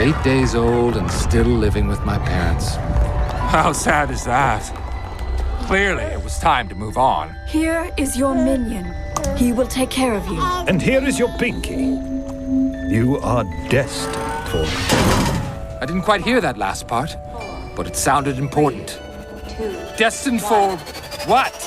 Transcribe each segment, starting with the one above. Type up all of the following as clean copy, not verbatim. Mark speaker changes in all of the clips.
Speaker 1: 8 days old and still living with my parents.
Speaker 2: How sad is that? Clearly, it was time to move on.
Speaker 3: Here is your minion. He will take care of you.
Speaker 4: And here is your pinky. You are destined for
Speaker 1: I didn't quite hear that last part, but it sounded important.
Speaker 2: Destined for what?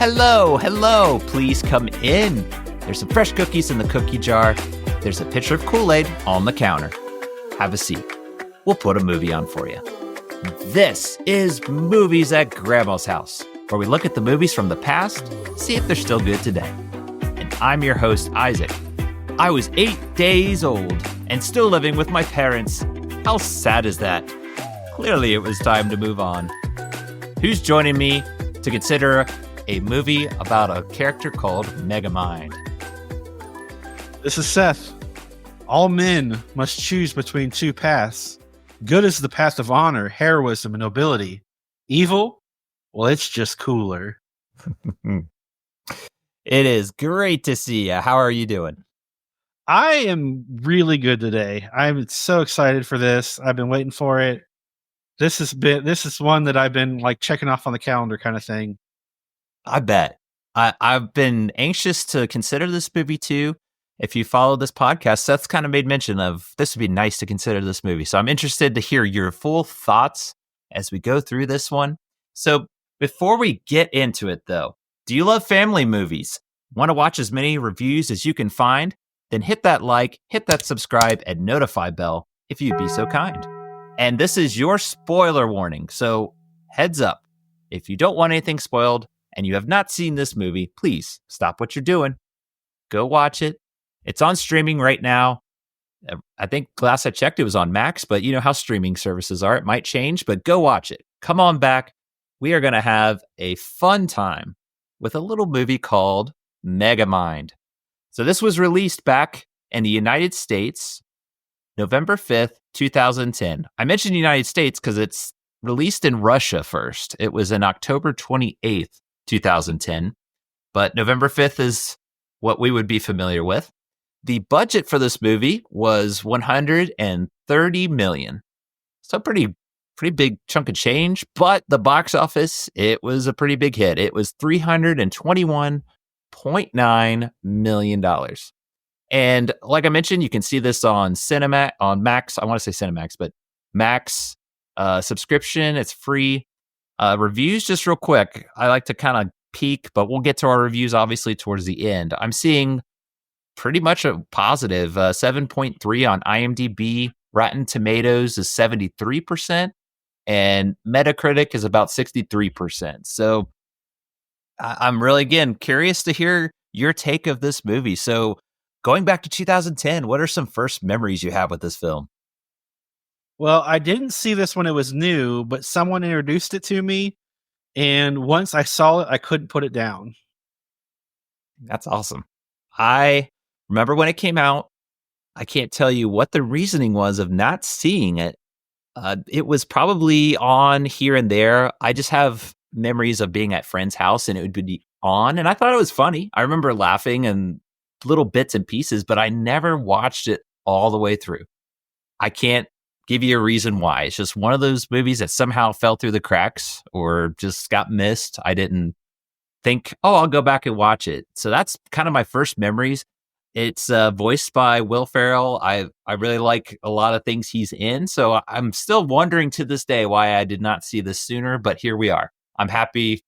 Speaker 5: Hello, please come in. There's some fresh cookies in the cookie jar. There's a pitcher of Kool-Aid on the counter. Have a seat. We'll put a movie on for you. This is Movies at Grandma's House, where we look at the movies from the past, see if they're still good today. And I'm your host, Isaac. I was 8 days old and still living with my parents. How sad is that? Clearly, it was time to move on. Who's joining me to consider a movie about a character called Megamind?
Speaker 6: This is Seth. All men must choose between two paths. Good is the path of honor, heroism, and nobility. Evil? Well, it's just cooler.
Speaker 5: It is great to see you. How are you doing?
Speaker 6: I am really good today. I'm so excited for this. I've been waiting for it. This is one that I've been like checking off on the calendar kind of thing.
Speaker 5: I bet. I've been anxious to consider this movie too. If you follow this podcast, Seth's kind of made mention of this would be nice to consider this movie. So I'm interested to hear your full thoughts as we go through this one. So before we get into it though, do you love family movies? Want to watch as many reviews as you can find? Then hit that like, hit that subscribe, and notify bell if you'd be so kind. And this is your spoiler warning. So heads up, if you don't want anything spoiled, and you have not seen this movie, please stop what you're doing. Go watch it. It's on streaming right now. I think last I checked, it was on Max, but you know how streaming services are. It might change, but go watch it. Come on back. We are going to have a fun time with a little movie called Megamind. So this was released back in the United States, November 5th, 2010. I mentioned United States because it's released in Russia first. It was in October 28th. 2010, but November 5th is what we would be familiar with. The budget for this movie was $130 million. So pretty big chunk of change, but the box office, it was a pretty big hit. It was $321.9 million. And like I mentioned, you can see this on Max. I want to say Cinemax, but Max subscription. It's free. Reviews, just real quick. I like to kind of peek, but we'll get to our reviews obviously towards the end. I'm seeing pretty much a positive 7.3 on IMDb. Rotten Tomatoes is 73%, and Metacritic is about 63%. So I'm really, again, curious to hear your take of this movie. So going back to 2010, what are some first memories you have with this film?
Speaker 6: Well, I didn't see this when it was new, but someone introduced it to me, and once I saw it, I couldn't put it down.
Speaker 5: That's awesome. I remember when it came out. I can't tell you what the reasoning was of not seeing it. It was probably on here and there. I just have memories of being at friends' house and it would be on, and I thought it was funny. I remember laughing and little bits and pieces, but I never watched it all the way through. I can't give you a reason why. It's just one of those movies that somehow fell through the cracks or just got missed. I didn't think, I'll go back and watch it. So that's kind of my first memories. It's voiced by Will Ferrell. I really like a lot of things he's in. So I'm still wondering to this day why I did not see this sooner, but here we are. I'm happy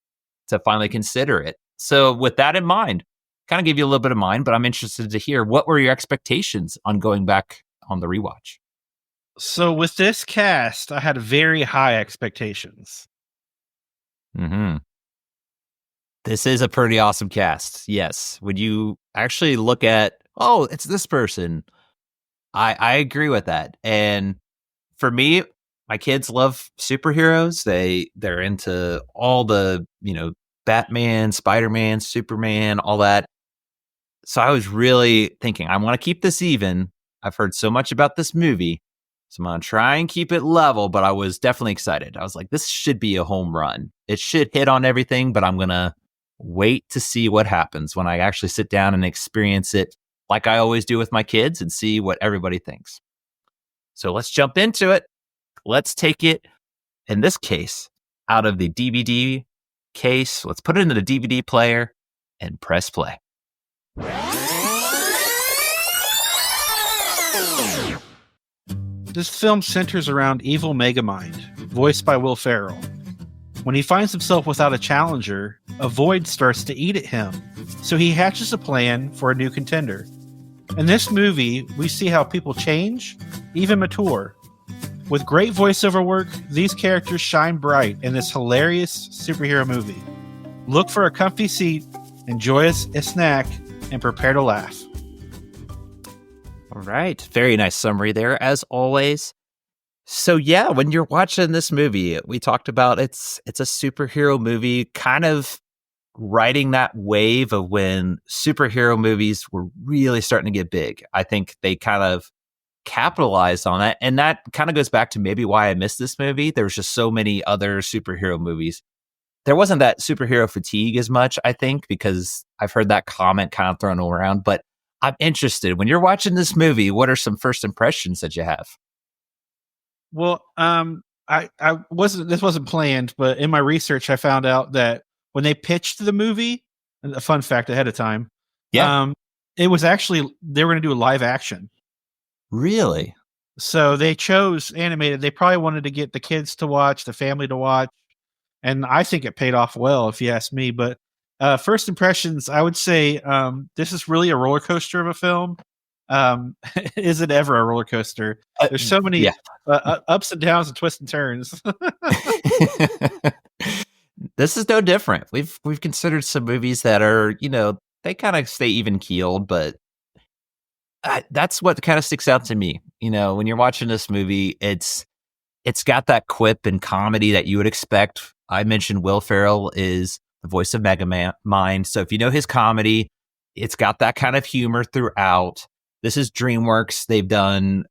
Speaker 5: to finally consider it. So with that in mind, kind of give you a little bit of mine, but I'm interested to hear, what were your expectations on going back on the rewatch?
Speaker 6: So with this cast, I had very high expectations.
Speaker 5: Mm-hmm. This is a pretty awesome cast. Yes. When you actually look at, it's this person, I agree with that. And for me, my kids love superheroes. They're into all the, Batman, Spider-Man, Superman, all that. So I was really thinking, I want to keep this even. I've heard so much about this movie. So I'm going to try and keep it level, but I was definitely excited. I was like, this should be a home run. It should hit on everything, but I'm going to wait to see what happens when I actually sit down and experience it like I always do with my kids and see what everybody thinks. So let's jump into it. Let's take it, in this case, out of the DVD case. Let's put it into the DVD player and press play.
Speaker 6: This film centers around evil Megamind, voiced by Will Ferrell. When he finds himself without a challenger, a void starts to eat at him, so he hatches a plan for a new contender. In this movie, we see how people change, even mature. With great voiceover work, these characters shine bright in this hilarious superhero movie. Look for a comfy seat, enjoy a snack, and prepare to laugh.
Speaker 5: All right. Very nice summary there, as always. So yeah, when you're watching this movie, we talked about it's a superhero movie, kind of riding that wave of when superhero movies were really starting to get big. I think they kind of capitalized on that. And that kind of goes back to maybe why I missed this movie. There was just so many other superhero movies. There wasn't that superhero fatigue as much, I think, because I've heard that comment kind of thrown around. But I'm interested. When you're watching this movie, what are some first impressions that you have?
Speaker 6: Well, I wasn't. This wasn't planned, but in my research, I found out that when they pitched the movie, a fun fact ahead of time, it was actually they were going to do a live action.
Speaker 5: Really?
Speaker 6: So they chose animated. They probably wanted to get the kids to watch, the family to watch, and I think it paid off well, if you ask me. But first impressions, I would say this is really a roller coaster of a film. Is it ever a roller coaster? There's so many ups and downs and twists and turns.
Speaker 5: This is no different. We've considered some movies that are, they kind of stay even keeled, but that's what kind of sticks out to me. When you're watching this movie, it's got that quip and comedy that you would expect. I mentioned Will Ferrell is the voice of Megamind. So if you know his comedy, it's got that kind of humor throughout. This is DreamWorks. They've done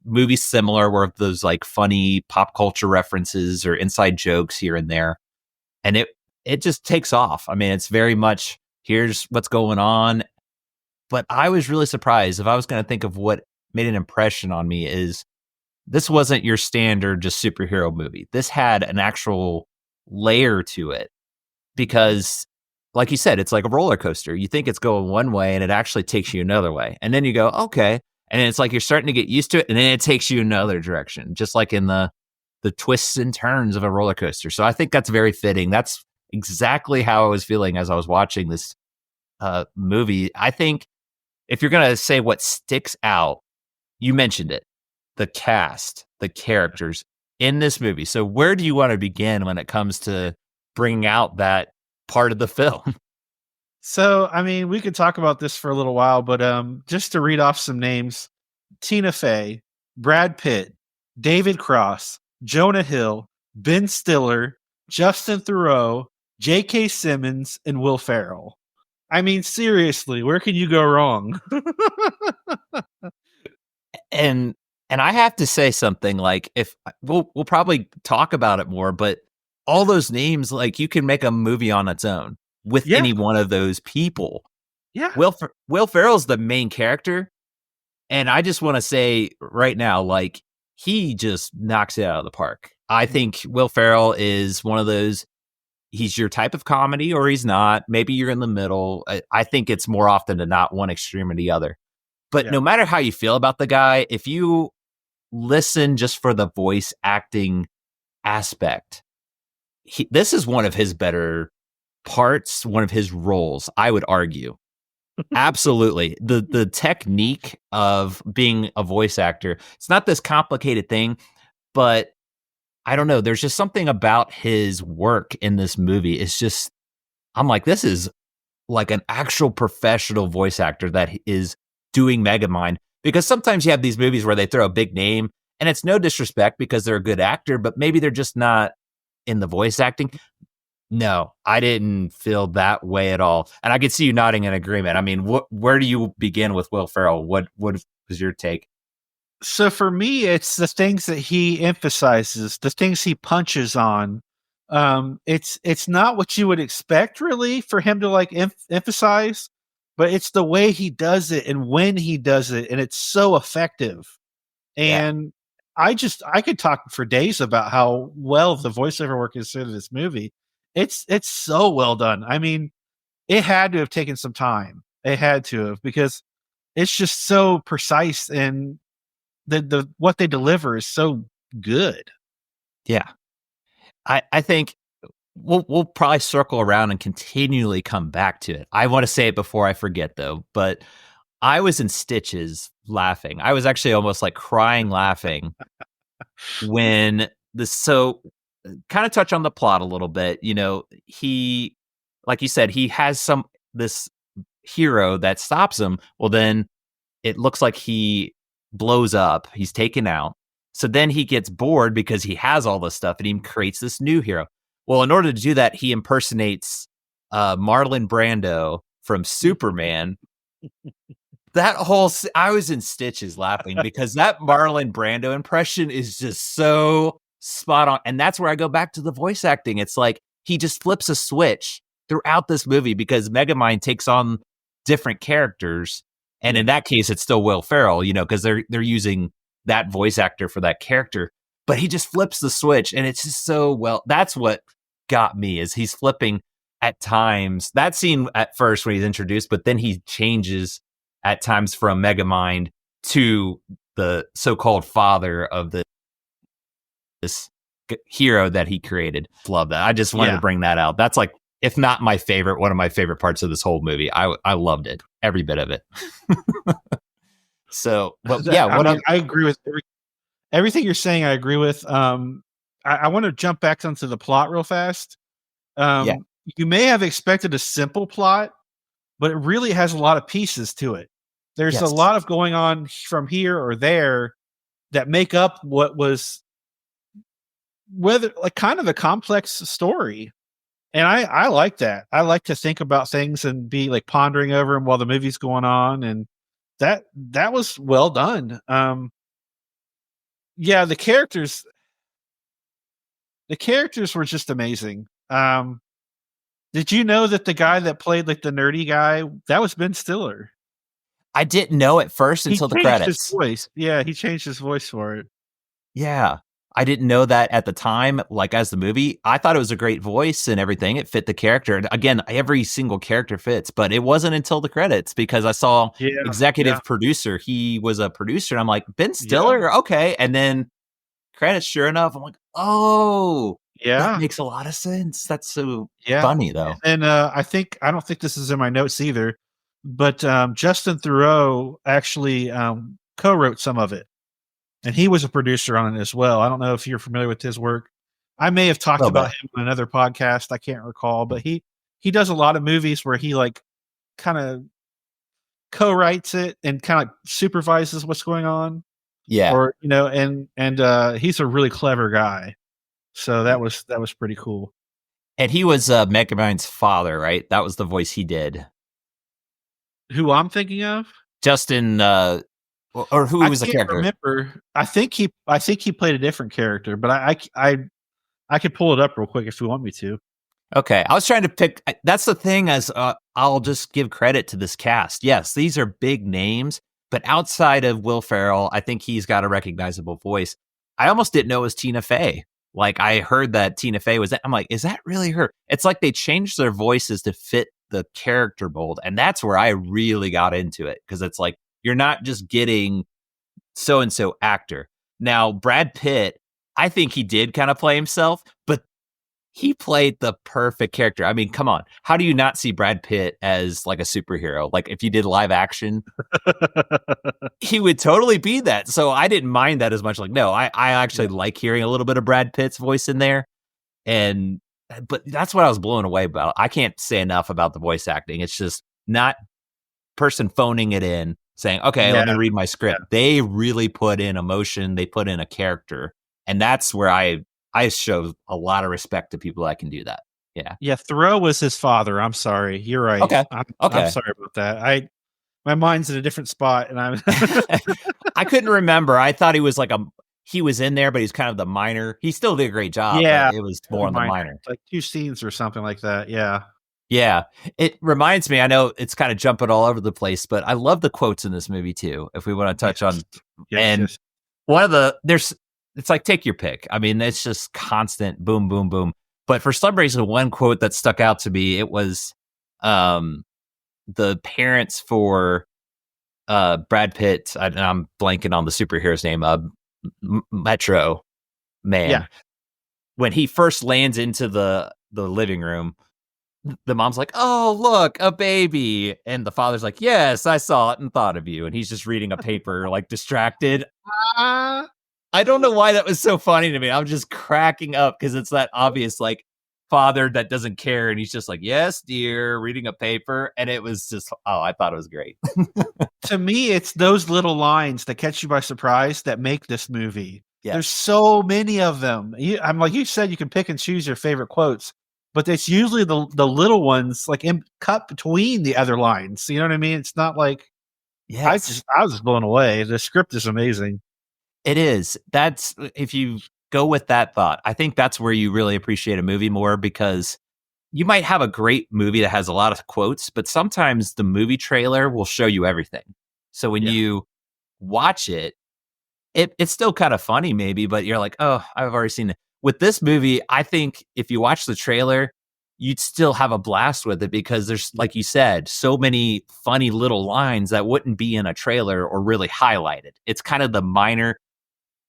Speaker 5: movies similar where those like funny pop culture references or inside jokes here and there. And it just takes off. I mean, it's very much, here's what's going on. But I was really surprised. If I was going to think of what made an impression on me, is this wasn't your standard just superhero movie. This had an actual layer to it because, like you said, it's like a roller coaster. You think it's going one way and it actually takes you another way. And then you go, okay. And it's like you're starting to get used to it and then it takes you another direction, just like in the twists and turns of a roller coaster. So I think that's very fitting. That's exactly how I was feeling as I was watching this movie. I think if you're going to say what sticks out, you mentioned it, the cast, the characters in this movie. So where do you want to begin when it comes to bringing out that part of the film?
Speaker 6: So, I mean, we could talk about this for a little while, but just to read off some names: Tina Fey, Brad Pitt, David Cross, Jonah Hill, Ben Stiller, Justin Theroux, J.K. Simmons, and Will Ferrell. I mean, seriously, where can you go wrong?
Speaker 5: And I have to say something, like, if we'll probably talk about it more, but all those names, like, you can make a movie on its own with any one of those people.
Speaker 6: Yeah.
Speaker 5: Will Ferrell's the main character. And I just want to say right now, like, he just knocks it out of the park. I think Will Ferrell is one of those, he's your type of comedy or he's not. Maybe you're in the middle. I think it's more often than not one extreme or the other. But no matter how you feel about the guy, if you listen just for the voice acting aspect, this is one of his better parts, one of his roles, I would argue. Absolutely. The technique of being a voice actor, it's not this complicated thing, but I don't know. There's just something about his work in this movie. It's just, I'm like, this is like an actual professional voice actor that is doing Megamind. Because sometimes you have these movies where they throw a big name, and it's no disrespect because they're a good actor, but maybe they're just not in the voice acting. No, I didn't feel that way at all. And I could see you nodding in agreement. I mean, where do you begin with Will Ferrell? What was your take?
Speaker 6: So for me, it's the things that he emphasizes, the things he punches on. It's not what you would expect really for him to like emphasize, but it's the way he does it and when he does it, and it's so effective.
Speaker 5: Yeah.
Speaker 6: And I could talk for days about how well the voiceover work is in this movie. It's so well done. I mean, it had to have taken some time. It had to have, because it's just so precise, and the what they deliver is so good.
Speaker 5: Yeah. I think we'll probably circle around and continually come back to it. I want to say it before I forget though, but I was in stitches laughing. I was actually almost like crying laughing when kind of touch on the plot a little bit. You know, he, like you said, he has this hero that stops him. Well, then it looks like he blows up. He's taken out. So then he gets bored because he has all this stuff and he creates this new hero. Well, in order to do that, he impersonates Marlon Brando from Superman. I was in stitches laughing because that Marlon Brando impression is just so spot on. And that's where I go back to the voice acting. It's like he just flips a switch throughout this movie because Megamind takes on different characters. And in that case, it's still Will Ferrell, you know, because they're using that voice actor for that character. But he just flips the switch, and it's just so well. That's what got me, is he's flipping at times. That scene at first when he's introduced, but then he changes at times from Megamind to the so-called father of this hero that he created. Love that. I just wanted to bring that out. That's like, if not my favorite, one of my favorite parts of this whole movie. I loved it, every bit of it. So, but yeah,
Speaker 6: I agree with everything you're saying. I agree with. I want to jump back onto the plot real fast. You may have expected a simple plot, but it really has a lot of pieces to it. There's a lot of going on from here or there that make up what was kind of a complex story. And I like that. I like to think about things and be like pondering over them while the movie's going on. And that was well done. Yeah, the characters were just amazing. Did you know that the guy that played like the nerdy guy, that was Ben Stiller?
Speaker 5: I didn't know at first until the credits.
Speaker 6: His voice. Yeah, he changed his voice for it.
Speaker 5: Yeah. I didn't know that at the time, like as the movie. I thought it was a great voice and everything. It fit the character. And again, every single character fits, but it wasn't until the credits because I saw executive producer. He was a producer. And I'm like, Ben Stiller? Yeah. Okay. And then credits, sure enough, I'm like, oh, that makes a lot of sense. That's so funny though.
Speaker 6: And I don't think this is in my notes either, but Justin Theroux actually co-wrote some of it. And he was a producer on it as well. I don't know if you're familiar with his work. I may have talked about him on another podcast. I can't recall, but he does a lot of movies where he like kind of co-writes it and kind of supervises what's going on.
Speaker 5: Yeah.
Speaker 6: Or, you know, and he's a really clever guy. So that was pretty cool.
Speaker 5: And he was Megamind's father, right? That was the voice he did.
Speaker 6: Who I'm thinking of?
Speaker 5: Justin or who was the character?
Speaker 6: Remember, I think he played a different character, but I could pull it up real quick if you want me to.
Speaker 5: Okay, I was trying to pick. That's the thing, as I'll just give credit to this cast. Yes, these are big names, but outside of Will Ferrell, I think he's got a recognizable voice. I almost didn't know it was Tina Fey. Like I heard that Tina Fey was that. I'm like, is that really her? It's like they changed their voices to fit the character mold, and that's where I really got into it because it's like, you're not just getting so-and-so actor. Now, Brad Pitt, I think he did kind of play himself, but he played the perfect character. I mean, come on. How do you not see Brad Pitt as like a superhero? Like if you did live action, he would totally be that. So I didn't mind that as much. Like, no, I actually like hearing a little bit of Brad Pitt's voice in there. But that's what I was blown away about. I can't say enough about the voice acting. It's just not person phoning it in, saying, okay, let me read my script. Yeah. They really put in emotion. They put in a character. And that's where I show a lot of respect to people that can do that. Yeah.
Speaker 6: Yeah. Thoreau was his father. I'm sorry. You're right.
Speaker 5: Okay.
Speaker 6: I'm sorry about that. My mind's in a different spot, and I'm.
Speaker 5: I couldn't remember. I thought he was he was in there, but he's kind of the minor. He still did a great job, but it was more on the minor.
Speaker 6: Like 2 scenes or something like that. Yeah.
Speaker 5: Yeah. It reminds me, I know it's kind of jumping all over the place, but I love the quotes in this movie too, if we want to touch on.
Speaker 6: Yes.
Speaker 5: One of it's like, take your pick. I mean, it's just constant boom, boom, boom. But for some reason, one quote that stuck out to me, it was the parents for Brad Pitt. I'm blanking on the superhero's name. Metro Man.
Speaker 6: Yeah.
Speaker 5: When he first lands into the living room, the mom's like, "Oh, look, a baby," and the father's like, "Yes, I saw it and thought of you." And he's just reading a paper, like distracted. I don't know why that was so funny to me. I'm just cracking up because it's that obvious, like, father that doesn't care, and he's just like, "Yes, dear," reading a paper, and it was just, I thought it was great.
Speaker 6: To me, it's those little lines that catch you by surprise that make this movie.
Speaker 5: Yeah.
Speaker 6: There's so many of them. I'm like you said, you can pick and choose your favorite quotes, but it's usually the little ones, like cut between the other lines. You know what I mean? It's not like I was just blown away. The script is amazing.
Speaker 5: It is. That's, if you go with that thought, I think that's where you really appreciate a movie more, because you might have a great movie that has a lot of quotes, but sometimes the movie trailer will show you everything. So when you watch it, it's still kind of funny maybe, but you're like, oh, I've already seen it. With this movie, I think if you watch the trailer, you'd still have a blast with it, because there's, like you said, so many funny little lines that wouldn't be in a trailer or really highlighted. It's kind of the minor,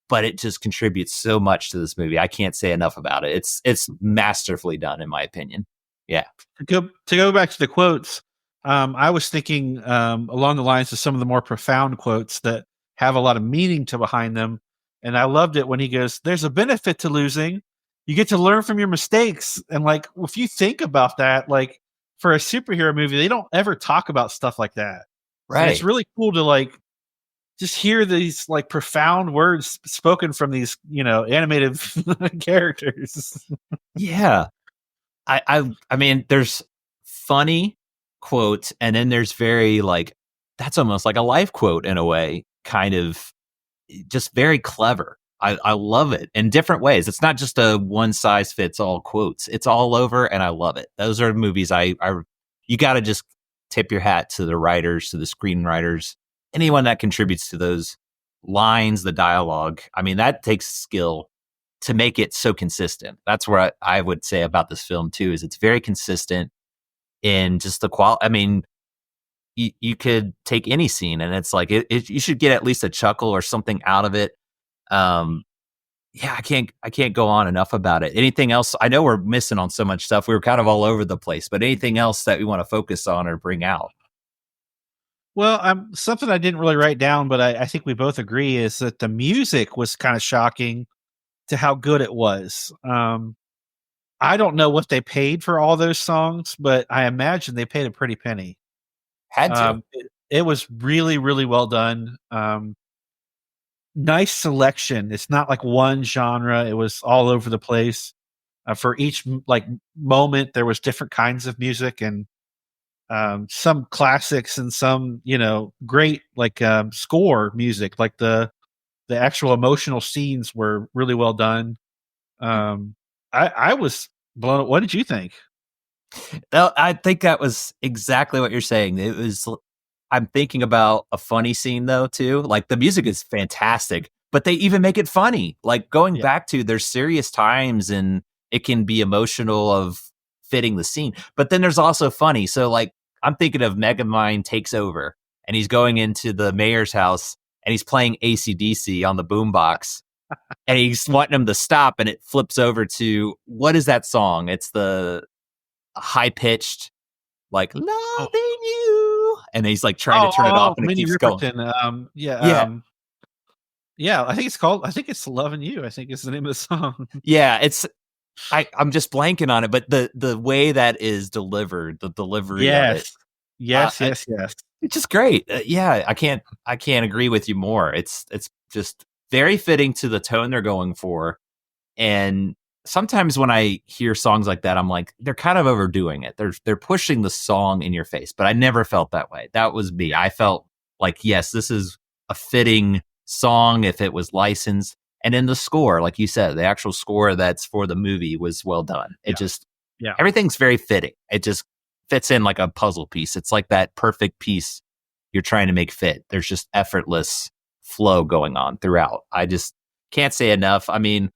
Speaker 5: but it just contributes so much to this movie. I can't say enough about it. It's masterfully done, in my opinion. Yeah.
Speaker 6: To go back to the quotes, I was thinking along the lines of some of the more profound quotes that have a lot of meaning behind them. And I loved it when he goes, "There's a benefit to losing. You get to learn from your mistakes." And like, if you think about that, like for a superhero movie, they don't ever talk about stuff like that.
Speaker 5: Right.
Speaker 6: And it's really cool to like just hear these like profound words spoken from these, animated characters.
Speaker 5: Yeah. I mean, there's funny quotes, and then there's very like, that's almost like a life quote in a way, kind of just very clever. I love it in different ways. It's not just a one size fits all quotes. It's all over, and I love it. Those are movies you got to just tip your hat to the writers, to the screenwriters, anyone that contributes to those lines, the dialogue. I mean, that takes skill to make it so consistent. That's what I would say about this film too, is it's very consistent in just the quality. I mean, you could take any scene and it's like, you should get at least a chuckle or something out of it. Yeah, I can't go on enough about it. Anything else? I know we're missing on so much stuff. We were kind of all over the place, but anything else that we want to focus on or bring out?
Speaker 6: Well, something I didn't really write down, but I think we both agree is that the music was kind of shocking to how good it was. I don't know what they paid for all those songs, but I imagine they paid a pretty penny.
Speaker 5: Had to.
Speaker 6: It was really, really well done. Nice selection. It's not like one genre. It was all over the place. For each like moment, there was different kinds of music, and some classics and some, great like score music. Like the actual emotional scenes were really well done. I was blown. What did you think?
Speaker 5: I think that was exactly what you're saying. It was. I'm thinking about a funny scene though too. Like the music is fantastic, but they even make it funny. Like going back to, there's serious times and it can be emotional of fitting the scene, but then there's also funny. So like I'm thinking of Megamind takes over and he's going into the mayor's house and he's playing AC/DC on the boombox and he's wanting him to stop, and it flips over to, what is that song? It's the high pitched, like loving you, and he's like trying to turn it off, and it keeps going.
Speaker 6: I think it's Loving You, I think is the name of the song.
Speaker 5: Yeah, I'm just blanking on it, but the way that is delivered, the delivery of it.
Speaker 6: Yes.
Speaker 5: It's just great. I can't agree with you more. It's just very fitting to the tone they're going for. And sometimes when I hear songs like that, I'm like, they're kind of overdoing it. They're pushing the song in your face, but I never felt that way. That was me. I felt like, yes, this is a fitting song, if it was licensed. And then the score, like you said, the actual score that's for the movie was well done. It just, everything's very fitting. It just fits in like a puzzle piece. It's like that perfect piece you're trying to make fit. There's just effortless flow going on throughout. I just can't say enough. I mean,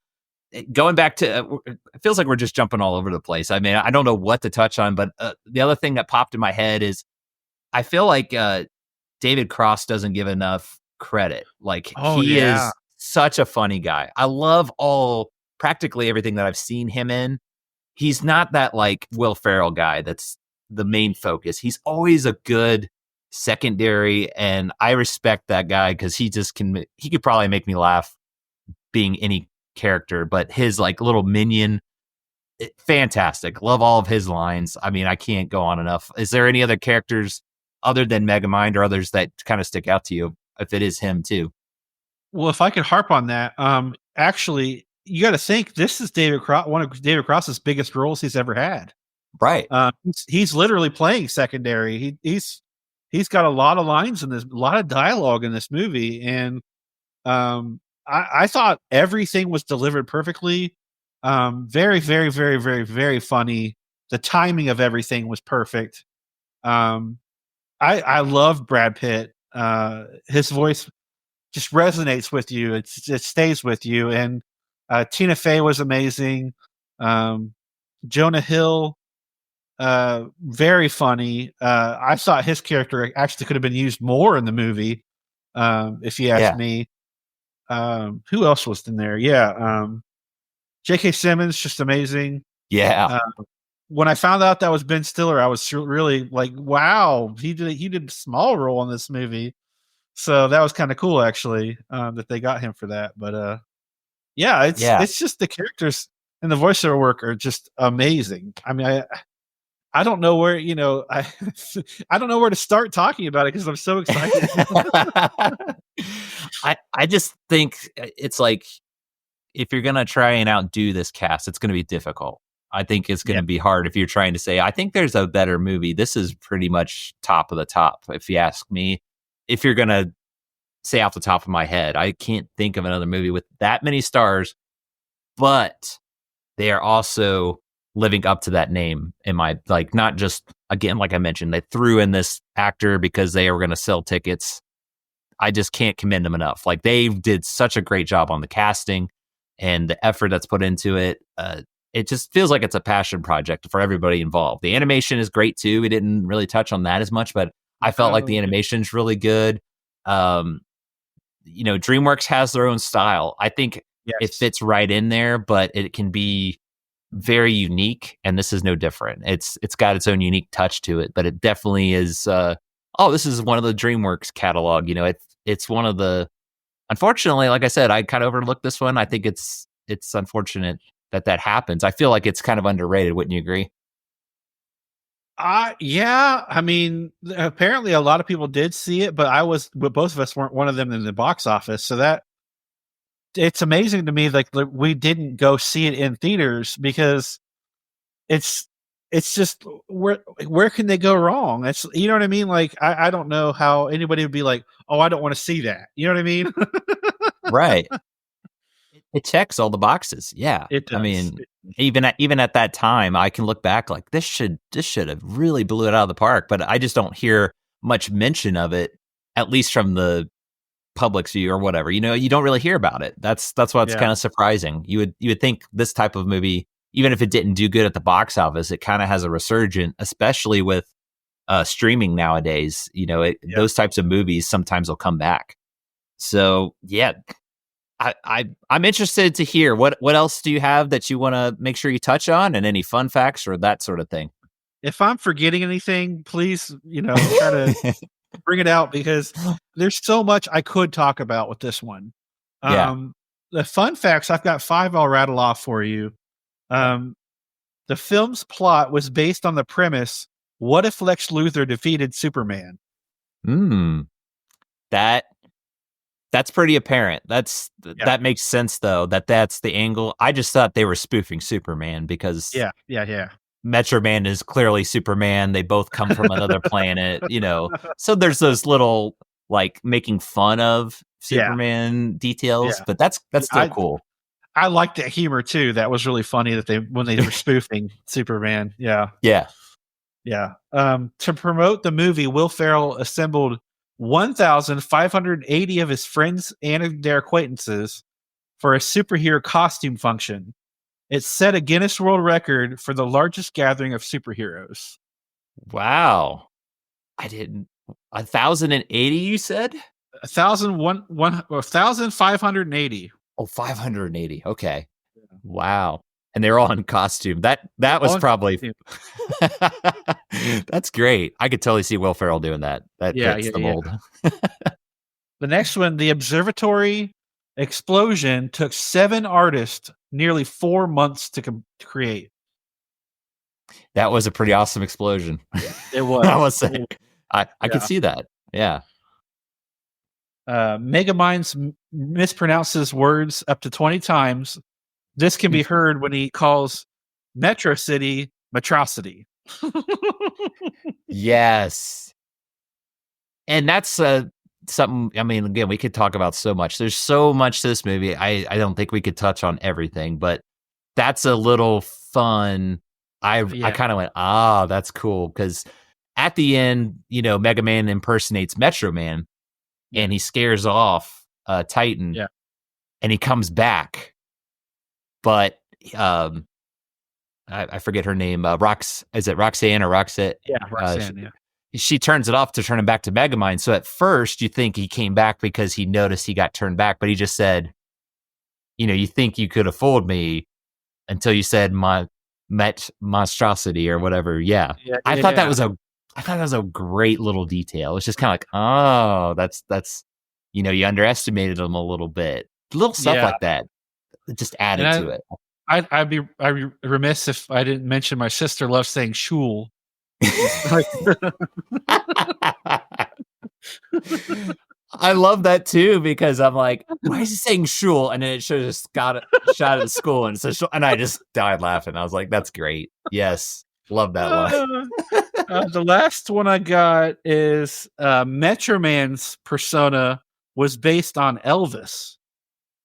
Speaker 5: going back to, it feels like we're just jumping all over the place. I mean, I don't know what to touch on, but the other thing that popped in my head is I feel like David Cross doesn't give enough credit. Like he is such a funny guy. I love practically everything that I've seen him in. He's not that like Will Ferrell guy that's the main focus. He's always a good secondary, and I respect that guy because he could probably make me laugh being any character, but his like little minion, fantastic. Love all of his lines. I mean, I can't go on enough. Is there any other characters other than Megamind or others that kind of stick out to you if it is him too?
Speaker 6: Well, if I could harp on that, actually, you got to think this is one of David Cross's biggest roles he's ever had.
Speaker 5: Right.
Speaker 6: He's literally playing secondary. He's got a lot of lines in this, a lot of dialogue in this movie, and I thought everything was delivered perfectly. Very, very, very, very, very funny. The timing of everything was perfect. I love Brad Pitt. His voice just resonates with you. It stays with you. And Tina Fey was amazing. Jonah Hill, very funny. I thought his character actually could have been used more in the movie, if you ask me. Who else was in there? J.K. Simmons, just amazing.
Speaker 5: Yeah.
Speaker 6: When I found out that was Ben Stiller, I was really like, wow, he did a small role in this movie. So that was kind of cool, actually, that they got him for that. But it's just the characters and the voiceover work are just amazing. I mean, I don't know where, I don't know where to start talking about it because I'm so excited.
Speaker 5: I just think it's like, if you're going to try and outdo this cast, it's going to be difficult. I think it's going to be hard if you're trying to say, I think there's a better movie. This is pretty much top of the top, if you ask me. If you're going to say off the top of my head, I can't think of another movie with that many stars, but they are also living up to that name in my, like, not just, again, like I mentioned, they threw in this actor because they were going to sell tickets. I just can't commend them enough. Like, they did such a great job on the casting and the effort that's put into it. It just feels like it's a passion project for everybody involved. The animation is great too. We didn't really touch on that as much, but I felt like the animation's really good. DreamWorks has their own style. I think it fits right in there, but it can be very unique, and this is no different. It's got its own unique touch to it, but it definitely is. This is one of the DreamWorks catalog. It's one of the. Unfortunately, like I said, I kind of overlooked this one. I think it's unfortunate that happens. I feel like it's kind of underrated. Wouldn't you agree?
Speaker 6: Yeah. I mean, apparently a lot of people did see it, but both of us weren't one of them in the box office. So that it's amazing to me, like we didn't go see it in theaters because it's just where can they go wrong? It's, you know what I mean? Like, I don't know how anybody would be like, oh, I don't want to see that. You know what I mean?
Speaker 5: Right. It checks all the boxes. Yeah.
Speaker 6: It does.
Speaker 5: I mean, even at that time, I can look back like this should have really blew it out of the park, but I just don't hear much mention of it, at least from the public's view or whatever. You don't really hear about it. That's what's kind of surprising. You would think this type of movie, even if it didn't do good at the box office, it kind of has a resurgence, especially with streaming nowadays. Those types of movies sometimes will come back. So yeah. I'm interested to hear what else do you have that you want to make sure you touch on, and any fun facts or that sort of thing.
Speaker 6: If I'm forgetting anything, please, try to bring it out because there's so much I could talk about with this one. The fun facts, I've got 5 I'll rattle off for you. The film's plot was based on the premise, what if Lex Luthor defeated Superman?
Speaker 5: That's pretty apparent. That makes sense though. That's the angle. I just thought they were spoofing Superman because Metro Man is clearly Superman. They both come from another planet, So there's those little like making fun of Superman details,
Speaker 6: Yeah.
Speaker 5: but that's still cool.
Speaker 6: I liked that humor too. That was really funny that when they were spoofing Superman. Yeah.
Speaker 5: Yeah.
Speaker 6: Yeah. To promote the movie, Will Ferrell assembled 1,580 of his friends and their acquaintances for a superhero costume function. It set a Guinness World Record for the largest gathering of superheroes.
Speaker 5: Wow. I didn't. 1,080, you said?
Speaker 6: 1,580.
Speaker 5: Oh, 580. Okay. Wow. And they're all in costume. That was probably that's great. I could totally see Will Ferrell doing that. That fits the mold.
Speaker 6: The next one, the observatory explosion, took 7 artists nearly 4 months to create.
Speaker 5: That was a pretty awesome explosion.
Speaker 6: It was.
Speaker 5: I was saying, I could see that. Yeah.
Speaker 6: Megamind mispronounces words up to 20 times. This can be heard when he calls Metro City Metrocity.
Speaker 5: Yes. And that's something, I mean, again, we could talk about so much. There's so much to this movie. I don't think we could touch on everything, but that's a little fun. I kind of went, that's cool. Because at the end, Mega Man impersonates Metro Man and he scares off Titan.
Speaker 6: Yeah. And
Speaker 5: he comes back. But I forget her name. Is it Roxanne or Roxette?
Speaker 6: Yeah, Roxanne,
Speaker 5: She turns it off to turn him back to Megamind. So at first you think he came back because he noticed he got turned back, but he just said, you think you could have fooled me until you said my monstrosity or whatever. Yeah. I thought that was a great little detail. It's just kind of like, that's you underestimated him a little bit. Little stuff like that. It just added to it.
Speaker 6: I'd be remiss if I didn't mention my sister loves saying "shul."
Speaker 5: I love that too because I'm like, why is he saying shul? And then it should have just got a shot at the school and it says shul, and I just died laughing. I was like, that's great. Yes, love that line.
Speaker 6: The last one I got is Metro Man's persona was based on Elvis.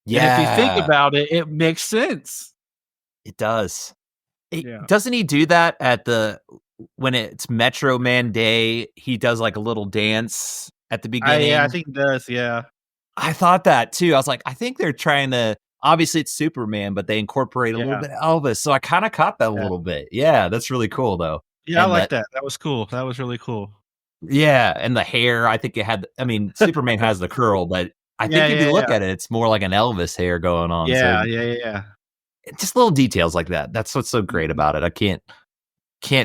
Speaker 5: Yeah,
Speaker 6: and if you think about it, it makes sense.
Speaker 5: It does. Doesn't he do that at when it's Metro Man Day? He does like a little dance at the beginning.
Speaker 6: I think he does. Yeah,
Speaker 5: I thought that too. I was like, I think they're trying to. Obviously, it's Superman, but they incorporate a little bit of Elvis. So I kind of caught that a little bit. Yeah, that's really cool though.
Speaker 6: Yeah, and I like that. That was cool. That was really cool.
Speaker 5: Yeah, and the hair. I think it had. I mean, Superman has the curl, but I think if you look at it, it's more like an Elvis hair going on.
Speaker 6: Yeah,
Speaker 5: so, just little details like that. That's what's so great about it. I can't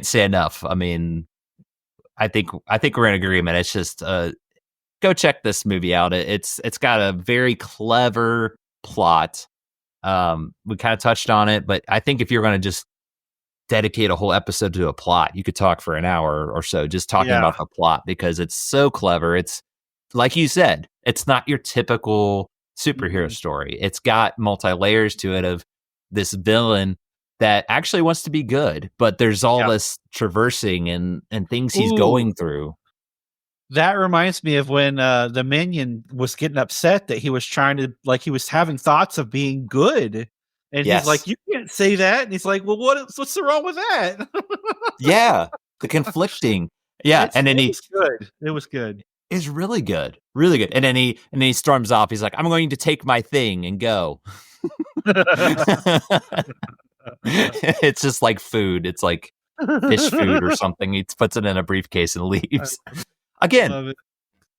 Speaker 5: say enough. I mean, I think we're in agreement. It's just go check this movie out. It's got a very clever plot. We kind of touched on it, but I think if you're going to just dedicate a whole episode to a plot, you could talk for an hour or so just talking about the plot because it's so clever. It's like you said, it's not your typical superhero story. It's got multi-layers to it of this villain that actually wants to be good, but there's all this traversing and things he's going through.
Speaker 6: That reminds me of when the Minion was getting upset that he was trying to, he was having thoughts of being good. And he's like, you can't say that. And he's like, well, what's wrong with that?
Speaker 5: Yeah, the conflicting. Yeah, and then
Speaker 6: it was good. It was good.
Speaker 5: It's really good. Really good. And then he storms off. He's like, I'm going to take my thing and go. It's just like food. It's like fish food or something. He puts it in a briefcase and leaves. Again,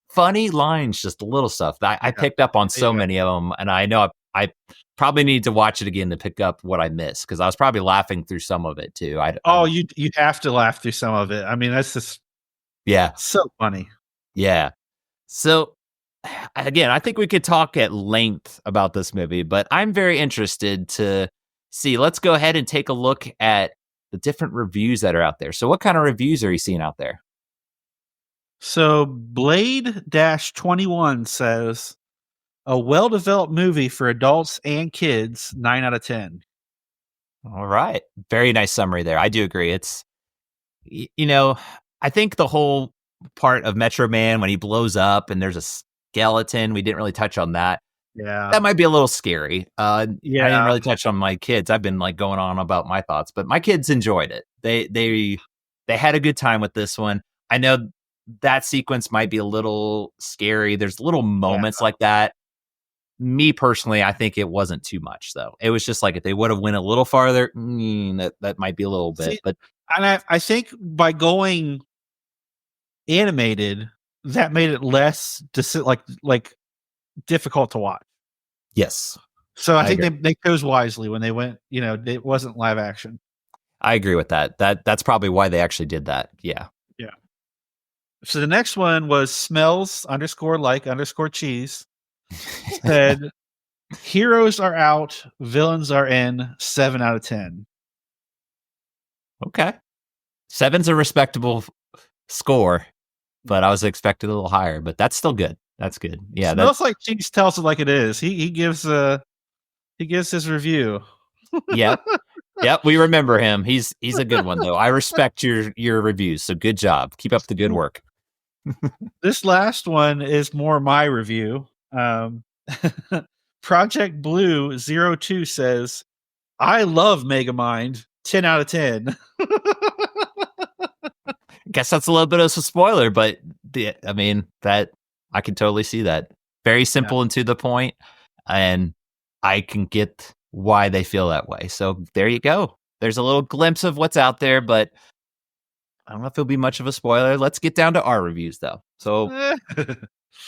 Speaker 5: funny lines, just little stuff. I picked up on so many of them, and I know I probably need to watch it again to pick up what I missed because I was probably laughing through some of it too.
Speaker 6: You have to laugh through some of it. I mean, that's just so funny.
Speaker 5: Yeah. So again, I think we could talk at length about this movie, but I'm very interested to see. Let's go ahead and take a look at the different reviews that are out there. So what kind of reviews are you seeing out there?
Speaker 6: So Blade-21 says, a well-developed movie for adults and kids, 9 out of 10.
Speaker 5: All right. Very nice summary there. I do agree. It's, I think the whole part of Metro Man when he blows up and there's skeleton. We didn't really touch on that.
Speaker 6: Yeah.
Speaker 5: That might be a little scary. I didn't
Speaker 6: Yeah.
Speaker 5: really touch on my kids. I've been like going on about my thoughts, but my kids enjoyed it. They had a good time with this one. I know that sequence might be a little scary. There's little moments like that. Me personally, I think it wasn't too much though. It was just like if they would have went a little farther, that might be a little bit.
Speaker 6: See,
Speaker 5: but
Speaker 6: and I think by going animated, that made it less like difficult to watch.
Speaker 5: yes,
Speaker 6: So I think
Speaker 5: agree.
Speaker 6: they chose wisely when they went. It wasn't live action.
Speaker 5: I agree with that. That's probably why they actually did that. Yeah.
Speaker 6: Yeah. So the next one was smells _ cheese. Said heroes are out, villains are in. 7 out of 10.
Speaker 5: Okay. 7's a respectable score, but I was expecting a little higher, but that's still good. That's good. Yeah.
Speaker 6: Smells like cheese tells it like it is. He gives his review.
Speaker 5: Yep. Yep. We remember him. He's a good one though. I respect your reviews. So good job. Keep up the good work.
Speaker 6: This last one is more my review. Project Blue 02 says, I love Megamind. 10 out of 10.
Speaker 5: Guess that's a little bit of a spoiler, but that I can totally see that. Very simple and to the point, and I can get why they feel that way. So there you go. There's a little glimpse of what's out there, but I don't know if it'll be much of a spoiler. Let's get down to our reviews though. So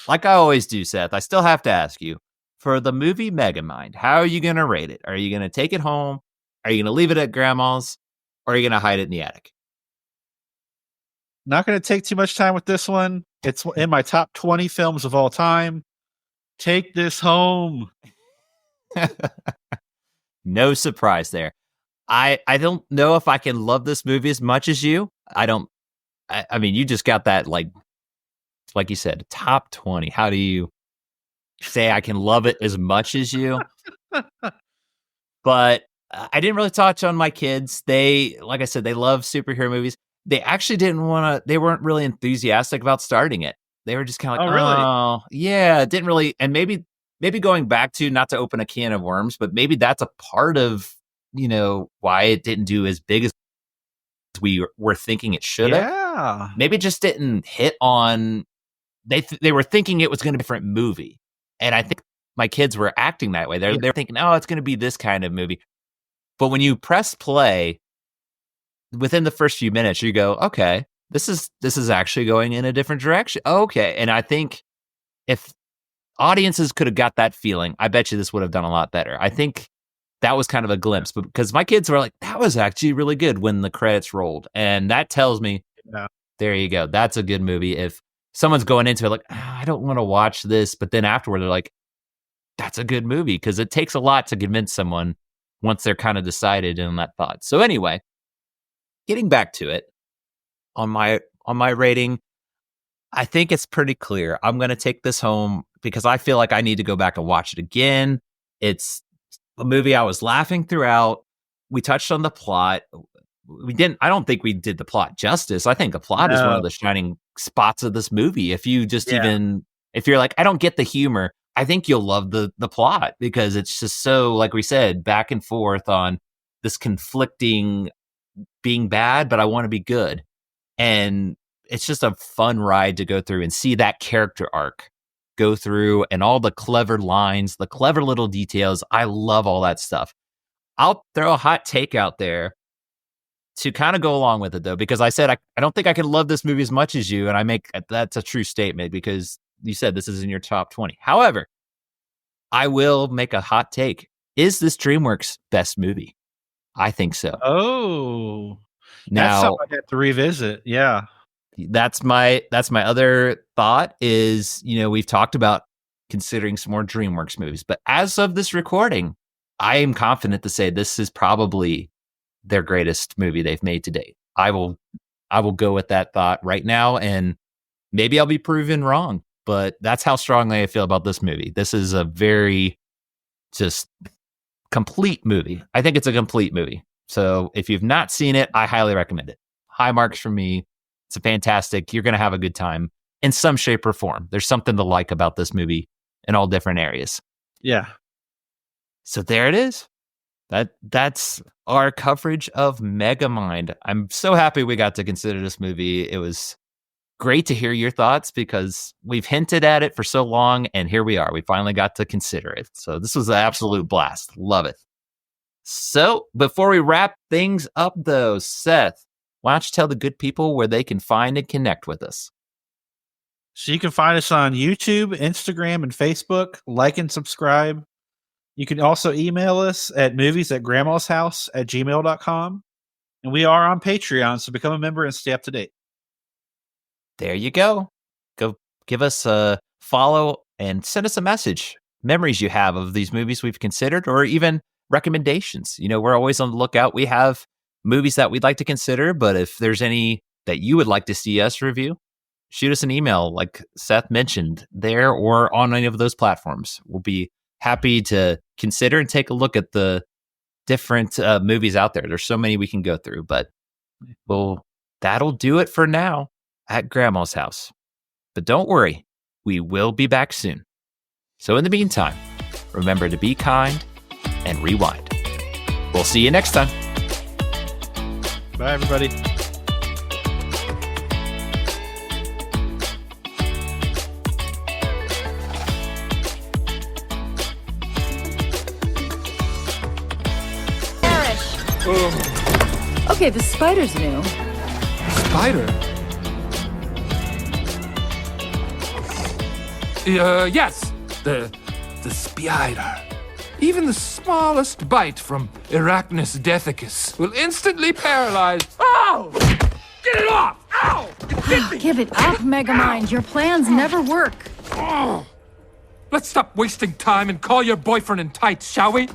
Speaker 5: like I always do, Seth, I still have to ask you, for the movie Megamind, how are you going to rate it? Are you going to take it home? Are you going to leave it at grandma's? Or are you going to hide it in the attic?
Speaker 6: Not going to take too much time with this one. It's in my top 20 films of all time. Take this home.
Speaker 5: No surprise there. I don't know if I can love this movie as much as you. I mean, you just got that, like you said, top 20. How do you say I can love it as much as you? But I didn't really touch on my kids. They, like I said, they love superhero movies. They actually they weren't really enthusiastic about starting it. They were just kind of like, oh, yeah, didn't really. And maybe going back to, not to open a can of worms, but maybe that's a part of, why it didn't do as big as we were thinking it should have.
Speaker 6: Yeah.
Speaker 5: Maybe it just didn't hit on, they were thinking it was going to be a different movie. And I think my kids were acting that way. They're thinking, oh, it's going to be this kind of movie. But when you press play, within the first few minutes, you go, okay, this is actually going in a different direction. Okay. And I think if audiences could have got that feeling, I bet you this would have done a lot better. I think that was kind of a glimpse, but because my kids were like, that was actually really good when the credits rolled. And that tells me, there you go. That's a good movie. If someone's going into it like, I don't want to watch this, but then afterward, they're like, that's a good movie, because it takes a lot to convince someone once they're kind of decided in that thought. So anyway, getting back to it, on my rating, I think it's pretty clear. I'm going to take this home because I feel like I need to go back and watch it again. It's a movie I was laughing throughout. We touched on the plot. I don't think we did the plot justice. I think the plot is one of the shining spots of this movie. If you just if you're like, I don't get the humor, I think you'll love the plot, because it's just so, like we said, back and forth on this conflicting being bad, but I want to be good. And it's just a fun ride to go through and see that character arc go through, and all the clever lines, the clever little details. I love all that stuff. I'll throw a hot take out there to kind of go along with it, though, because I said I don't think I can love this movie as much as you, and that's a true statement, because you said this is in your top 20. However, I will make a hot take. Is this DreamWorks' best movie? I think so.
Speaker 6: Oh,
Speaker 5: now
Speaker 6: that's something I have to revisit. Yeah,
Speaker 5: that's my other thought. Is, we've talked about considering some more DreamWorks movies, but as of this recording, I am confident to say this is probably their greatest movie they've made to date. I will go with that thought right now, and maybe I'll be proven wrong, but that's how strongly I feel about this movie. This is a very just complete movie. I think it's a complete movie. So if you've not seen it, I highly recommend it. High marks from me. It's a fantastic. You're going to have a good time. in some shape or form. There's something to like about this movie in all different areas.
Speaker 6: Yeah.
Speaker 5: So there it is. That's our coverage of Megamind. I'm so happy we got to consider this movie. It was great to hear your thoughts because we've hinted at it for so long, and here we are. We finally got to consider it. So this was an absolute blast. Love it. So before we wrap things up, though, Seth, why don't you tell the good people where they can find and connect with us?
Speaker 6: So you can find us on YouTube, Instagram, and Facebook. Like and subscribe. You can also email us at movies@grandmashouse@gmail.com. And we are on Patreon, so become a member and stay up to date.
Speaker 5: There you go. Go give us a follow and send us a message. Memories you have of these movies we've considered, or even recommendations. You know, we're always on the lookout. We have movies that we'd like to consider, but if there's any that you would like to see us review, shoot us an email like Seth mentioned there or on any of those platforms. We'll be happy to consider and take a look at the different movies out there. There's so many we can go through, but that'll do it for now at Grandma's house. But don't worry, we will be back soon. So in the meantime, remember to be kind and rewind. We'll see you next time.
Speaker 6: Bye, everybody.
Speaker 3: Okay, the spider's new.
Speaker 1: Spider? Yes, the spider. Even the smallest bite from Arachnus dethicus will instantly paralyze. Ow! Get it off! Ow! It bit me!
Speaker 3: Give it up, Megamind. Your plans never work.
Speaker 1: Oh. Let's stop wasting time and call your boyfriend in tights, shall we?